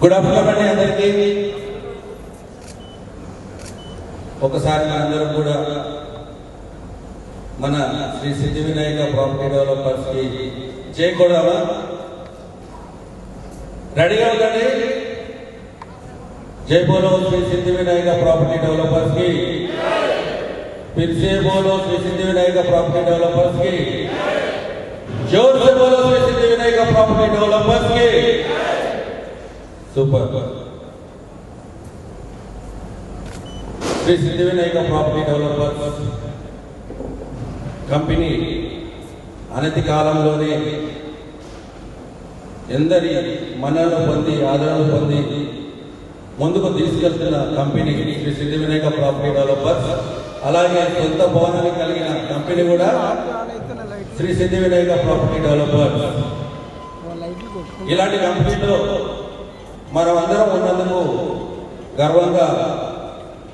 Good afternoon అండి అందరికీ. ఒకసారి అందరం కూడా మన శ్రీ సిద్ధి వినాయక ప్రాపర్టీ డెవలపర్స్ కి జై కొడాలా. రెడీగా ఉందండి. जय बोलो श्री सिद्धि विनायक प्रॉपर्टी डेवलपर्स की, फिर से बोलो श्री सिद्धि विनायक प्रॉपर्टी डेवलपर्स की, जोर से बोलो श्री सिद्धि विनायक प्रॉपर्टी डेवलपर्स की. Super. Shri Siddhi Vinayak property developers company అనతి కాలంలోనే ఎందరి మన్ననలు పొంది ఆదరణ పొంది ముందుకు తీసుకెళ్తున్న కంపెనీ శ్రీ సిద్ధి వినాయక ప్రాపర్టీ డెవలపర్స్. అలాగే సొంత భవనాన్ని కలిగిన కంపెనీ కూడా శ్రీ సిద్ధి వినాయక ప్రాపర్టీ డెవలపర్స్. ఇలాంటి కంపెనీలో మనం అందరం ఉన్నందుకు గర్వంగా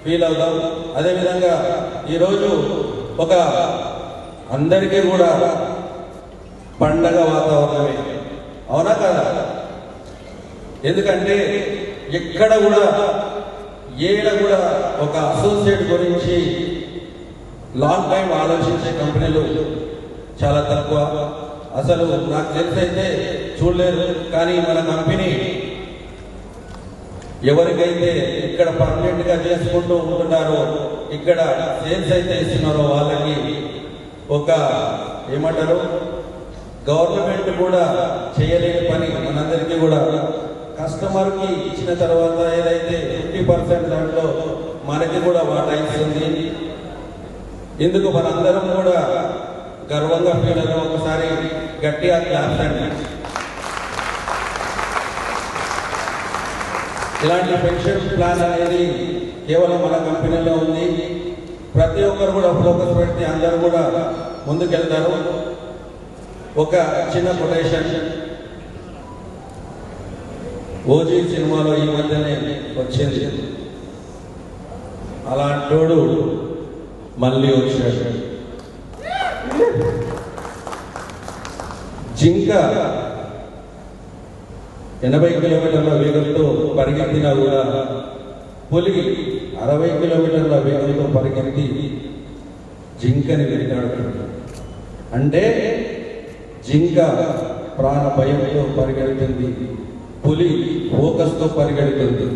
ఫీల్ అవుతాం. అదేవిధంగా ఈరోజు ఒక అందరికీ కూడా పండగ వాతావరణమే, అవునా కదా? ఎందుకంటే ఎక్కడ కూడా ఏడ కూడా ఒక అసోసియేట్ గురించి లాంగ్ టైం ఆలోచించే కంపెనీలు చాలా తక్కువ. అసలు నాకు తెలిసైతే చూడలేదు. కానీ మన కంపెనీ ఎవరికైతే ఇక్కడ పర్మనెంట్ గా చేసుకుంటూ ఉంటున్నారో, ఇక్కడ సేల్స్ అయితే ఇస్తున్నారో వాళ్ళకి ఒక ఏమంటారు, గవర్నమెంట్ కూడా చేయలేని పని మనందరికీ కూడా కస్టమర్ కి ఇచ్చిన తర్వాత ఏదైతే 50% దాంట్లో మనకి కూడా వాటా ఇస్తుంది. ఇందుకు మనందరం కూడా గర్వంగా ఫీల్ అవుతాం. ఒకసారి గట్టిగా క్లాప్స్ అండి. ఇలాంటి పెన్షన్ ప్లాన్ అనేది కేవలం మన కంపెనీలో ఉంది. ప్రతి ఒక్కరు కూడా ఫోకస్ పెడితే అందరూ కూడా ముందుకెళ్తారు. ఒక చిన్న కొటేషన్ ఓజీ సినిమాలో ఈ మధ్యనే వచ్చింది. అలాంటోడు మళ్ళీ వచ్చాడు. జింక 80 కిలోమీటర్ల వేగంతో పరిగెత్తినా కూడా పులి 60 కిలోమీటర్ల వేగంతో పరిగెత్తి జింకని వెంటాడుతుంది. అంటే జింక ప్రాణ భయంతో పరిగెడుతుంది, పులి ఫోకస్తో పరిగెడుతుంది.